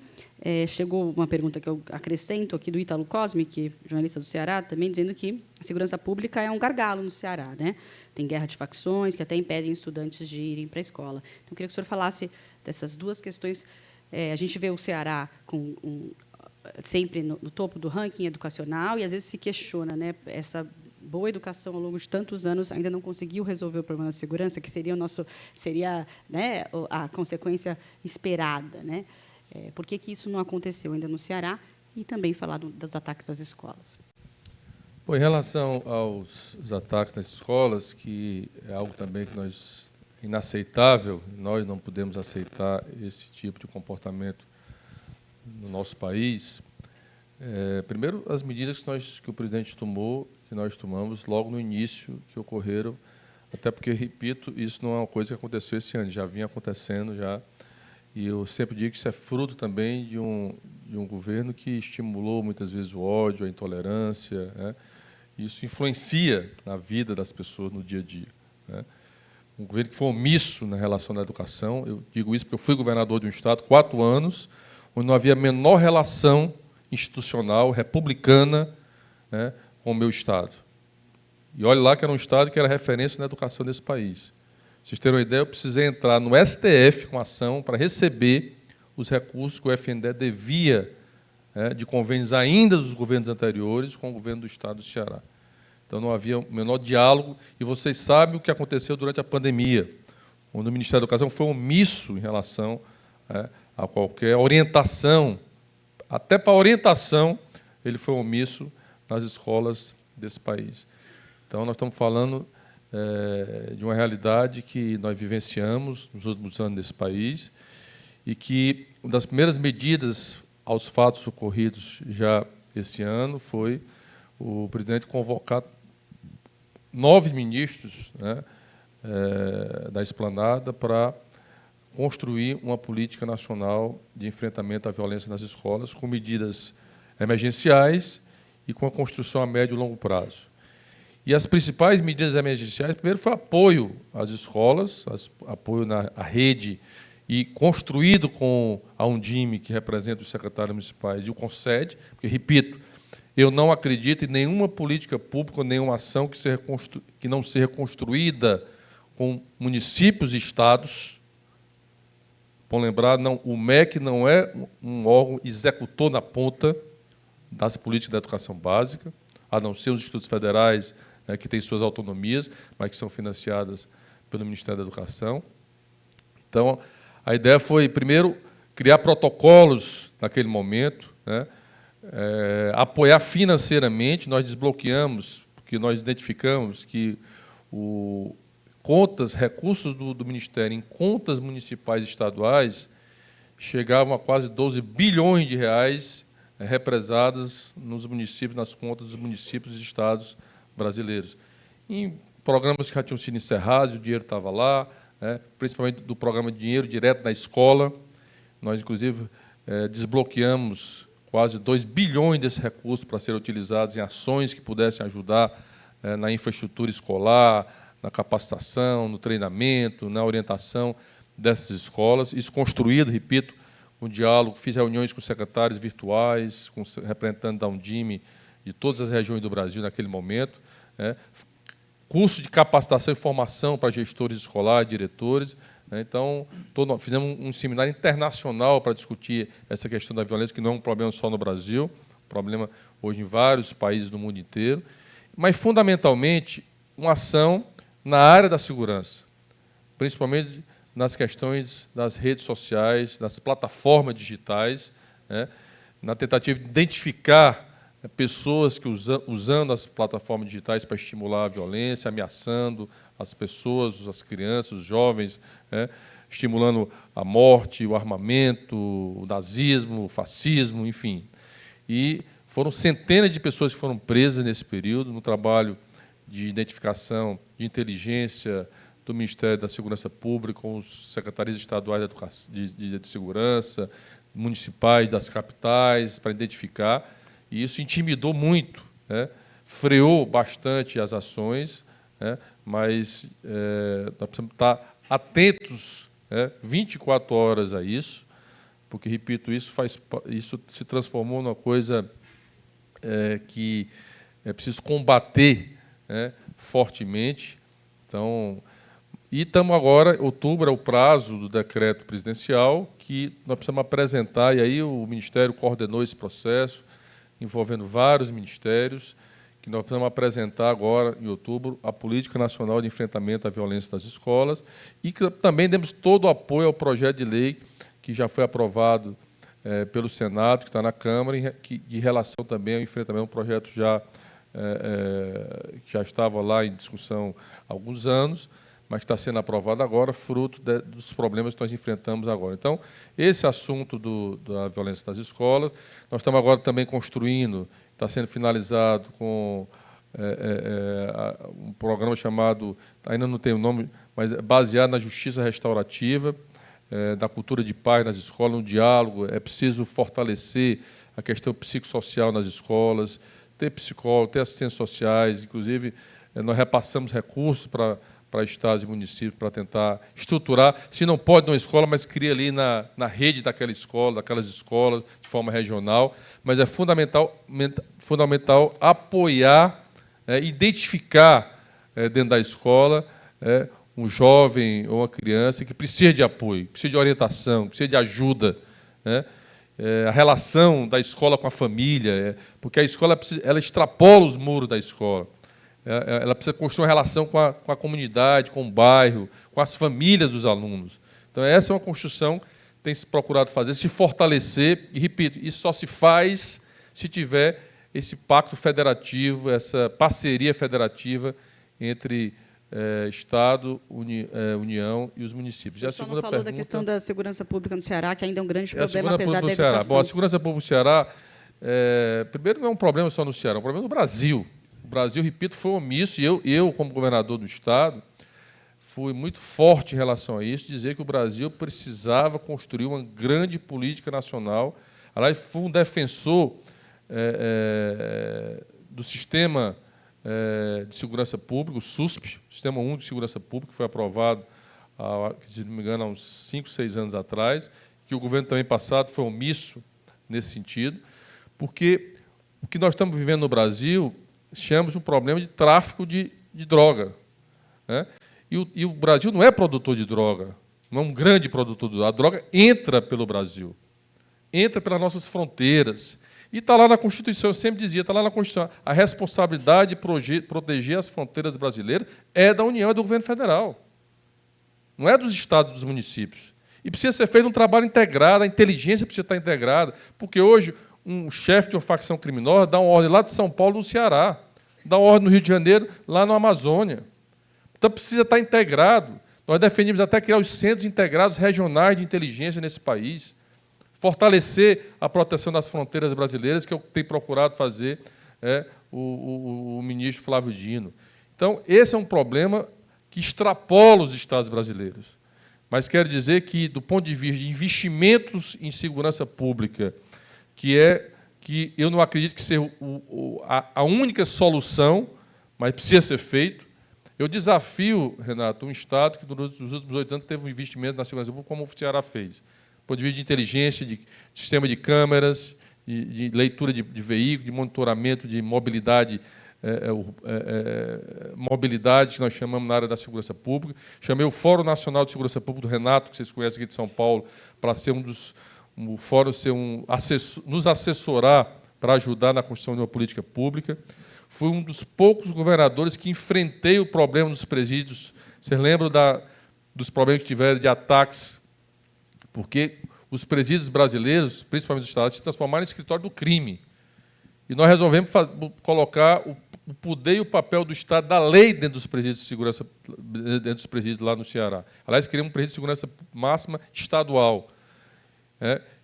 chegou uma pergunta que eu acrescento aqui do Ítalo Cosme, que é jornalista do Ceará, também dizendo que a segurança pública é um gargalo no Ceará, né? Tem guerra de facções que até impedem estudantes de irem para a escola. Então, eu queria que o senhor falasse dessas duas questões. A gente vê o Ceará sempre no topo do ranking educacional e, às vezes, se questiona, né, essa boa educação ao longo de tantos anos ainda não conseguiu resolver o problema da segurança, que seria né, a consequência esperada, né? Por que isso não aconteceu ainda no Ceará? E também falar dos ataques às escolas. Bom, em relação aos ataques nas escolas, que é algo também que inaceitável, nós não podemos aceitar esse tipo de comportamento no nosso país. Primeiro, as medidas que o presidente tomou, que nós tomamos logo no início, que ocorreram, até porque, repito, isso não é uma coisa que aconteceu esse ano, já vinha acontecendo já, e eu sempre digo que isso é fruto também de um governo que estimulou muitas vezes o ódio, a intolerância, né? Isso influencia na vida das pessoas no dia a dia, né? Um governo que foi omisso na relação da educação, eu digo isso porque eu fui governador de um estado 4 anos, onde não havia a menor relação institucional, republicana, né, com o meu estado. E olha lá que era um estado que era referência na educação desse país. Vocês terem uma ideia, eu precisei entrar no STF com ação para receber os recursos que o FNDE devia, de convênios ainda dos governos anteriores com o governo do estado do Ceará. Então, não havia o menor diálogo, e vocês sabem o que aconteceu durante a pandemia, onde o Ministério da Educação foi omisso em relação a qualquer orientação, até para a orientação, ele foi omisso nas escolas desse país. Então, nós estamos falando de uma realidade que nós vivenciamos nos últimos anos nesse país e que uma das primeiras medidas aos fatos ocorridos já esse ano foi o presidente convocar 9 ministros, né, da Esplanada para construir uma política nacional de enfrentamento à violência nas escolas, com medidas emergenciais e com a construção a médio e longo prazo. E as principais medidas emergenciais, primeiro foi apoio às escolas, apoio à rede, e construído com a Undime, que representa os secretários municipais, e o Concede, porque, repito, eu não acredito em nenhuma política pública, nenhuma ação que não seja construída com municípios e estados. Bom lembrar, o MEC não é um órgão executor na ponta das políticas da educação básica, a não ser os institutos federais, que têm suas autonomias, mas que são financiadas pelo Ministério da Educação. Então, a ideia foi, primeiro, criar protocolos naquele momento, né, apoiar financeiramente. Nós desbloqueamos, porque nós identificamos que recursos do Ministério em contas municipais e estaduais chegavam a quase 12 bilhões de reais represadas nos municípios, nas contas dos municípios e estados brasileiros. Em programas que já tinham sido encerrados, o dinheiro estava lá, principalmente do programa Dinheiro Direto na Escola. Nós, inclusive, desbloqueamos quase 2 bilhões desses recursos para serem utilizados em ações que pudessem ajudar na infraestrutura escolar, na capacitação, no treinamento, na orientação dessas escolas. Isso construído, repito, um diálogo, fiz reuniões com secretários virtuais, com representantes da Undime de todas as regiões do Brasil naquele momento, curso de capacitação e formação para gestores escolares, diretores. Então, fizemos um seminário internacional para discutir essa questão da violência, que não é um problema só no Brasil, um problema hoje em vários países do mundo inteiro, mas, fundamentalmente, uma ação na área da segurança, principalmente nas questões das redes sociais, das plataformas digitais, na tentativa de identificar pessoas que usando as plataformas digitais para estimular a violência, ameaçando as pessoas, as crianças, os jovens, estimulando a morte, o armamento, o nazismo, o fascismo, enfim. E foram centenas de pessoas que foram presas nesse período, no trabalho de identificação, de inteligência do Ministério da Segurança Pública, com os secretarias estaduais de segurança, municipais das capitais, para identificar. E isso intimidou muito, freou bastante as ações, mas nós precisamos estar atentos 24 horas a isso, porque, repito, isso se transformou numa coisa que é preciso combater fortemente. Então, e estamos agora, outubro é o prazo do decreto presidencial, que nós precisamos apresentar, e aí o Ministério coordenou esse processo, envolvendo vários ministérios, que nós precisamos apresentar agora, em outubro, a Política Nacional de Enfrentamento à Violência das Escolas, e que também demos todo o apoio ao projeto de lei que já foi aprovado pelo Senado, que está na Câmara, em relação também ao enfrentamento, um projeto que já estava lá em discussão há alguns anos, mas está sendo aprovado agora, fruto dos problemas que nós enfrentamos agora. Então, esse assunto da violência das escolas, nós estamos agora também construindo, está sendo finalizado com um programa chamado, ainda não tem o nome, mas baseado na justiça restaurativa, da cultura de paz nas escolas, no diálogo. É preciso fortalecer a questão psicossocial nas escolas, ter psicólogos, ter assistentes sociais, inclusive nós repassamos recursos para estados e municípios para tentar estruturar, se não pode numa escola, mas cria ali na rede daquela escola, daquelas escolas, de forma regional, mas é fundamental apoiar, identificar dentro da escola um jovem ou uma criança que precisa de apoio, precisa de orientação, precisa de ajuda, a relação da escola com a família, porque a escola ela extrapola os muros da escola. Ela precisa construir uma relação com a comunidade, com o bairro, com as famílias dos alunos. Então, essa é uma construção que tem se procurado fazer, se fortalecer, e, repito, isso só se faz se tiver esse pacto federativo, essa parceria federativa entre Estado, União e os municípios. O senhor não falou da questão da segurança pública no Ceará, que ainda é um grande problema, apesar da educação. Bom, a segurança pública no Ceará, primeiro, não é um problema só no Ceará, é um problema no Brasil. O Brasil, repito, foi omisso, e eu, como governador do Estado, fui muito forte em relação a isso, dizer que o Brasil precisava construir uma grande política nacional. Aliás, fui um defensor do Sistema de Segurança Pública, o SUSP, Sistema Único de Segurança Pública, que foi aprovado, se não me engano, há uns 5, 6 anos atrás, que o governo também passado foi omisso nesse sentido, porque o que nós estamos vivendo no Brasil chamamos um problema de tráfico de droga, né? E o Brasil não é produtor de droga, não é um grande produtor de droga. A droga entra pelo Brasil, entra pelas nossas fronteiras. E está lá na Constituição, eu sempre dizia, está lá na Constituição, a responsabilidade de proteger as fronteiras brasileiras é da União, é do governo federal. Não é dos estados e dos municípios. E precisa ser feito um trabalho integrado, a inteligência precisa estar integrada, porque hoje um chefe de uma facção criminosa dá uma ordem lá de São Paulo, no Ceará, dá uma ordem no Rio de Janeiro, lá na Amazônia. Então, precisa estar integrado. Nós defendemos até criar os centros integrados regionais de inteligência nesse país, fortalecer a proteção das fronteiras brasileiras, que eu tenho procurado fazer o ministro Flávio Dino. Então, esse é um problema que extrapola os estados brasileiros. Mas quero dizer que, do ponto de vista de investimentos em segurança pública, que eu não acredito que seja a única solução, mas precisa ser feito. Eu desafio, Renato, um Estado que, nos últimos 8 anos, teve um investimento na segurança pública, como o Ceará fez. Do ponto de vista de inteligência, de sistema de câmeras, de leitura de veículos, de monitoramento de mobilidade, mobilidade, que nós chamamos na área da segurança pública. Chamei o Fórum Nacional de Segurança Pública do Renato, que vocês conhecem aqui de São Paulo, para ser o fórum nos assessorar para ajudar na construção de uma política pública. Fui um dos poucos governadores que enfrentei o problema dos presídios. Vocês lembram dos problemas que tiveram de ataques? Porque os presídios brasileiros, principalmente os estados, se transformaram em escritório do crime. E nós resolvemos colocar o poder e o papel do Estado, da lei, dentro dos presídios de segurança, dentro dos presídios lá no Ceará. Aliás, criamos um presídio de segurança máxima estadual.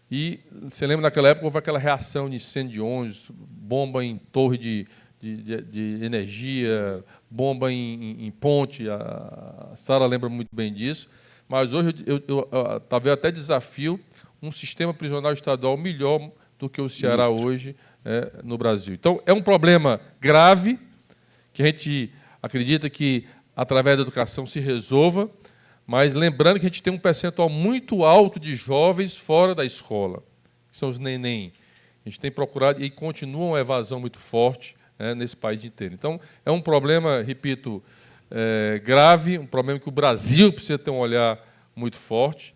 E você lembra, naquela época, houve aquela reação de incêndio de ônibus, bomba em torre de energia, bomba em ponte. A Sara lembra muito bem disso. Mas hoje eu talvez até desafio um sistema prisional estadual melhor do que o Ceará hoje no Brasil. Então, é um problema grave, que a gente acredita que, através da educação, se resolva, mas lembrando que a gente tem um percentual muito alto de jovens fora da escola, que são os neném. A gente tem procurado, e continua uma evasão muito forte nesse país inteiro. Então, é um problema, repito, grave, um problema que o Brasil precisa ter um olhar muito forte,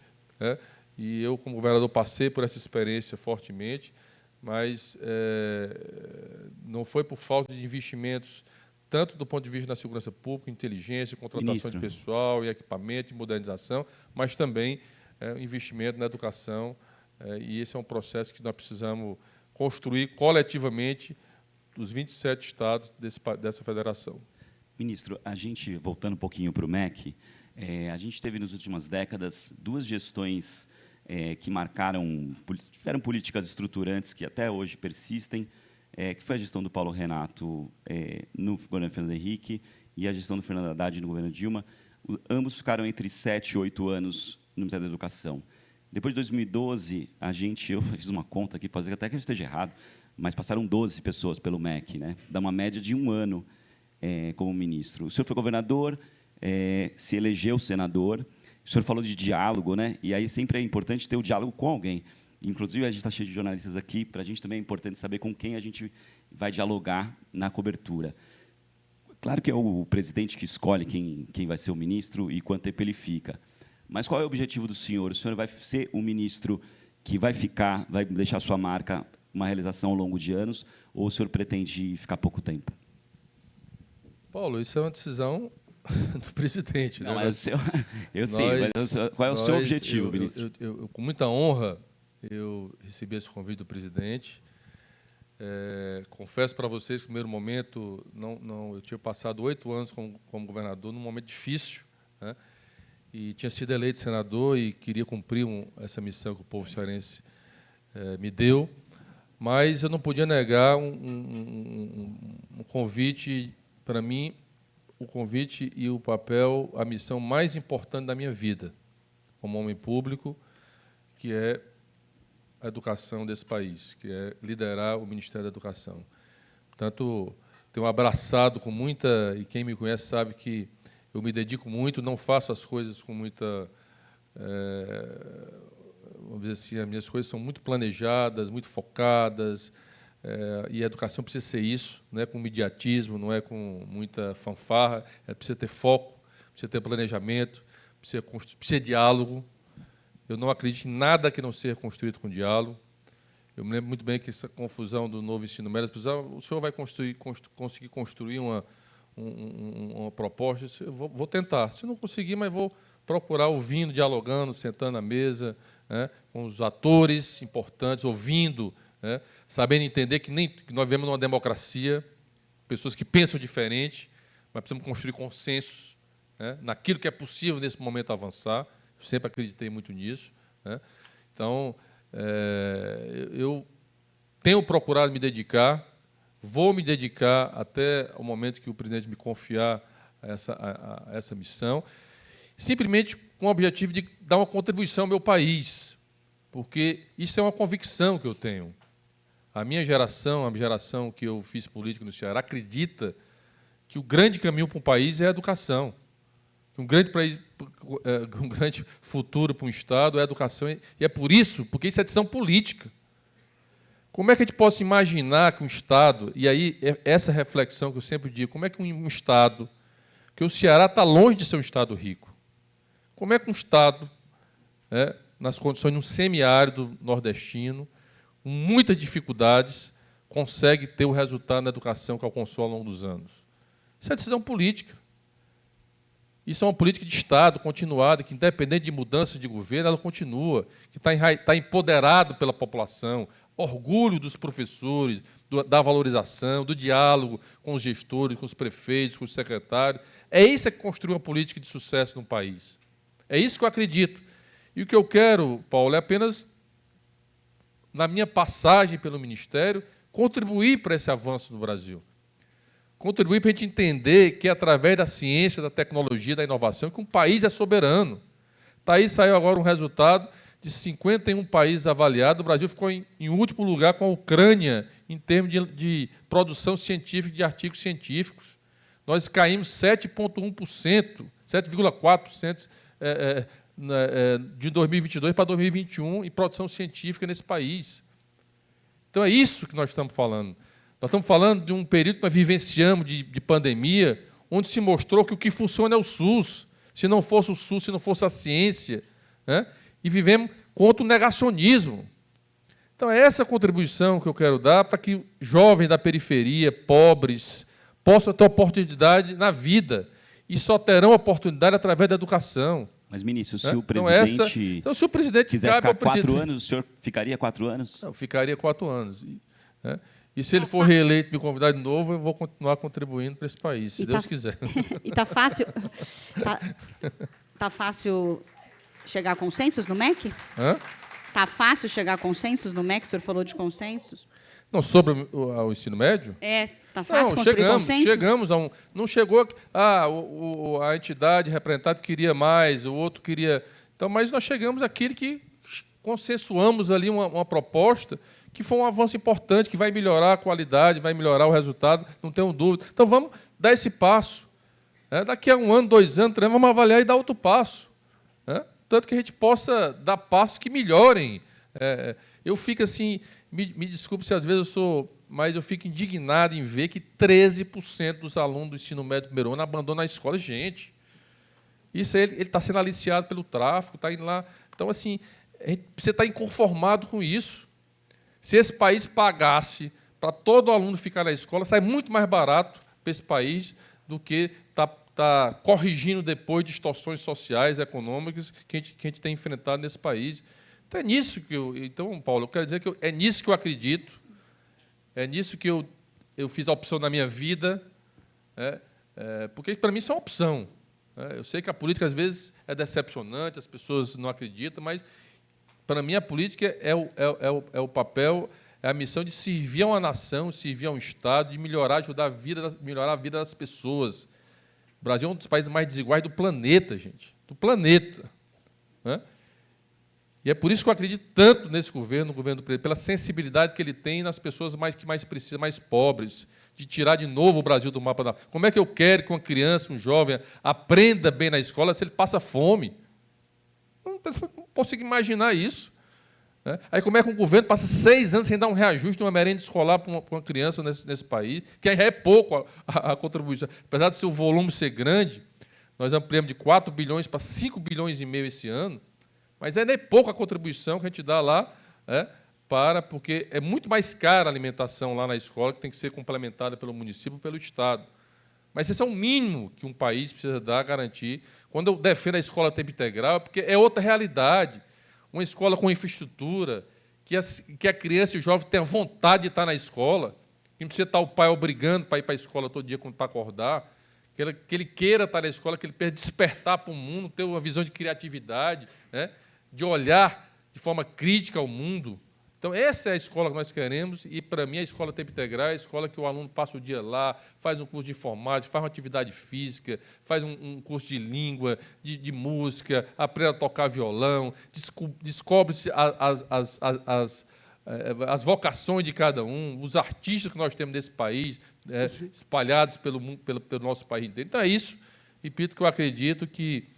e eu, como governador, passei por essa experiência fortemente, mas não foi por falta de investimentos, tanto do ponto de vista da segurança pública, inteligência, contratação de pessoal e equipamento e modernização, mas também investimento na educação, e esse é um processo que nós precisamos construir coletivamente os 27 estados dessa federação. Ministro, a gente, voltando um pouquinho para o MEC, a gente teve, nas últimas décadas, 2 gestões que tiveram políticas estruturantes que até hoje persistem, que foi a gestão do Paulo Renato no governo Fernando Henrique e a gestão do Fernando Haddad no governo Dilma. Ambos ficaram entre 7 e 8 anos no Ministério da Educação. Depois de 2012, eu fiz uma conta aqui, pode ser até que eu esteja errado, mas passaram 12 pessoas pelo MEC, né? Dá uma média de 1 ano como ministro. O senhor foi governador, se elegeu senador, o senhor falou de diálogo, né? E aí sempre é importante ter o diálogo com alguém. Inclusive, a gente está cheio de jornalistas aqui, para a gente também é importante saber com quem a gente vai dialogar na cobertura. Claro que é o presidente que escolhe quem vai ser o ministro e quanto tempo ele fica. Mas qual é o objetivo do senhor? O senhor vai ser um ministro que vai deixar sua marca, uma realização ao longo de anos, ou o senhor pretende ficar pouco tempo? Paulo, isso é uma decisão do presidente. Não, eu sei, mas qual é o seu objetivo, ministro? Com muita honra, eu recebi esse convite do presidente. Confesso para vocês que, no primeiro momento, eu tinha passado 8 anos como governador, num momento difícil, né? E tinha sido eleito senador e queria cumprir essa missão que o povo cearense me deu, mas eu não podia negar um convite, para mim, o convite e o papel, a missão mais importante da minha vida, como homem público, que é a educação desse país, que é liderar o Ministério da Educação. Portanto, tenho abraçado com muita... E quem me conhece sabe que eu me dedico muito, não faço as coisas com muita... vamos dizer assim, as minhas coisas são muito planejadas, muito focadas, e a educação precisa ser isso, não é com imediatismo, não é com muita fanfarra, precisa ter foco, precisa ter planejamento, precisa de diálogo. Eu não acredito em nada que não seja construído com diálogo. Eu me lembro muito bem que essa confusão do novo ensino médio, o senhor vai conseguir construir uma proposta? Eu vou tentar. Se não conseguir, mas vou procurar ouvindo, dialogando, sentando à mesa, né, com os atores importantes, ouvindo, né, sabendo entender que nós vivemos numa democracia, pessoas que pensam diferente, mas precisamos construir consensos, né, naquilo que é possível nesse momento avançar. Eu sempre acreditei muito nisso, né. Então, eu tenho procurado me dedicar, vou me dedicar até o momento que o presidente me confiar a essa missão, simplesmente com o objetivo de dar uma contribuição ao meu país, porque isso é uma convicção que eu tenho. A minha geração, a geração que eu fiz política no Ceará, acredita que o grande caminho para um país é a educação. Um grande futuro para um Estado é a educação, e é por isso, porque isso é decisão política. Como é que a gente pode imaginar que um Estado, e aí essa reflexão que eu sempre digo, como é que um Estado, que o Ceará está longe de ser um Estado rico, como é que um Estado, nas condições de um semiárido nordestino, com muitas dificuldades, consegue ter o resultado na educação que alcançou ao longo dos anos? Isso é decisão política. Isso é uma política de Estado continuada, que, independente de mudança de governo, ela continua, que está empoderado pela população, orgulho dos professores, da valorização, do diálogo com os gestores, com os prefeitos, com os secretários. É isso que construi uma política de sucesso no país. É isso que eu acredito. E o que eu quero, Paulo, é apenas, na minha passagem pelo Ministério, contribuir para esse avanço no Brasil. Contribuir para a gente entender que, através da ciência, da tecnologia, da inovação, que um país é soberano. Daí saiu agora um resultado de 51 países avaliados. O Brasil ficou em último lugar com a Ucrânia em termos de produção científica de artigos científicos. Nós caímos 7,1%, 7,4% de 2022 para 2021 em produção científica nesse país. Então, é isso que nós estamos falando. Nós estamos falando de um período que nós vivenciamos de pandemia, onde se mostrou que o que funciona é o SUS. Se não fosse o SUS, se não fosse a ciência, né? E vivemos contra o negacionismo. Então, é essa contribuição que eu quero dar para que jovens da periferia, pobres, possam ter oportunidade na vida. E só terão oportunidade através da educação. Mas, ministro, se né? o presidente, se o presidente quiser ficar 4 anos, o senhor ficaria 4 anos? Não, ficaria 4 anos. Né? E se ele for reeleito e me convidar de novo, eu vou continuar contribuindo para esse país, se Deus quiser. E está fácil, tá fácil chegar a consensos no MEC? Está fácil chegar a consensos no MEC? O senhor falou de consensos? Não, sobre o ensino médio? Está fácil construir consensos? Chegamos a um... Não chegou... a entidade representada queria mais, o outro queria... Então, mas nós chegamos àquilo que consensuamos ali uma proposta que foi um avanço importante, que vai melhorar a qualidade, vai melhorar o resultado, não tenho dúvida. Então, vamos dar esse passo. Daqui a 1 ano, 2 anos, 3 anos, vamos avaliar e dar outro passo. Tanto que a gente possa dar passos que melhorem. Eu fico assim, me desculpe se às vezes eu sou, mas eu fico indignado em ver que 13% dos alunos do ensino médio do primeiro ano abandonam a escola. Gente, isso aí, ele está sendo aliciado pelo tráfico, está indo lá. Então, assim, a gente precisa estar inconformado com isso. Se esse país pagasse para todo aluno ficar na escola, sai muito mais barato para esse país do que tá corrigindo depois distorções sociais, econômicas que a gente tem enfrentado nesse país. Então, é nisso que Então, Paulo, eu quero dizer que é nisso que eu acredito, é nisso que eu fiz a opção na minha vida, porque, para mim, isso é uma opção. Eu sei que a política, às vezes, é decepcionante, as pessoas não acreditam, mas, para mim, a política é o papel, é a missão de servir a uma nação, servir a um Estado, de melhorar, ajudar a vida, melhorar a vida das pessoas. O Brasil é um dos países mais desiguais do planeta, gente. Do planeta. E é por isso que eu acredito tanto nesse governo, no governo do presidente, pela sensibilidade que ele tem nas pessoas que mais precisam, mais pobres, de tirar de novo o Brasil do mapa da... Como é que eu quero que uma criança, um jovem, aprenda bem na escola se ele passa fome? Não consigo imaginar isso. Né? Aí como é que um governo passa 6 anos sem dar um reajuste de uma merenda escolar para uma criança nesse país, que aí é pouco a contribuição. Apesar de seu volume ser grande, nós ampliamos de 4 bilhões para 5 bilhões e meio esse ano, mas ainda é pouco a contribuição que a gente dá lá, porque é muito mais cara a alimentação lá na escola, que tem que ser complementada pelo município ou pelo Estado. Mas esse é o mínimo que um país precisa dar, garantir. Quando eu defendo a escola a tempo integral, é porque é outra realidade. Uma escola com infraestrutura, que a criança e o jovem tenham vontade de estar na escola, que não precisa estar o pai obrigando para ir para a escola todo dia quando está acordar, que ele queira estar na escola, que ele queira despertar para o mundo, ter uma visão de criatividade, né, de olhar de forma crítica ao mundo. Então, essa é a escola que nós queremos, e, para mim, a escola tempo integral é a escola que o aluno passa o dia lá, faz um curso de informática, faz uma atividade física, faz um curso de língua, de música, aprende a tocar violão, descobre-se as vocações de cada um, os artistas que nós temos nesse país, espalhados pelo nosso país inteiro. Então, é isso, repito, que eu acredito que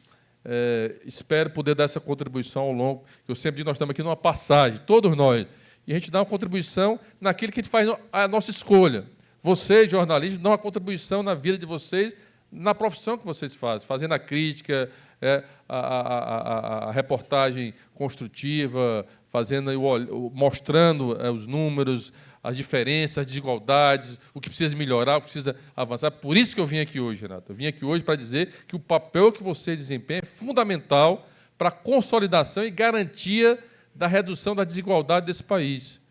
espero poder dar essa contribuição ao longo, que eu sempre digo, nós estamos aqui numa passagem, todos nós, e a gente dá uma contribuição naquilo que a gente faz a nossa escolha. Vocês, jornalistas, dão uma contribuição na vida de vocês, na profissão que vocês fazem, fazendo a crítica, a reportagem construtiva, mostrando os números, as diferenças, as desigualdades, o que precisa melhorar, o que precisa avançar. Por isso que eu vim aqui hoje, Renato. Eu vim aqui hoje para dizer que o papel que você desempenha é fundamental para a consolidação e garantia da redução da desigualdade desse país.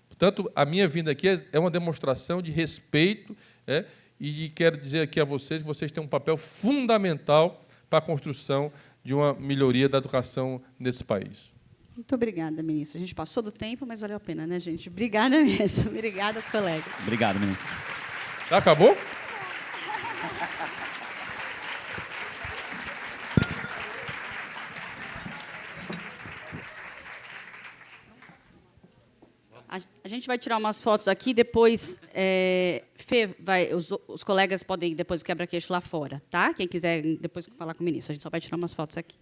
Portanto, a minha vinda aqui é uma demonstração de respeito, e quero dizer aqui a vocês que vocês têm um papel fundamental para a construção de uma melhoria da educação nesse país. Muito obrigada, ministro. A gente passou do tempo, mas valeu a pena, né, gente? Obrigada mesmo. Obrigada aos colegas. Obrigado, ministro. Já acabou? A gente vai tirar umas fotos aqui, depois Fê os colegas podem depois do quebra-queixo lá fora, tá? Quem quiser depois falar com o ministro, a gente só vai tirar umas fotos aqui.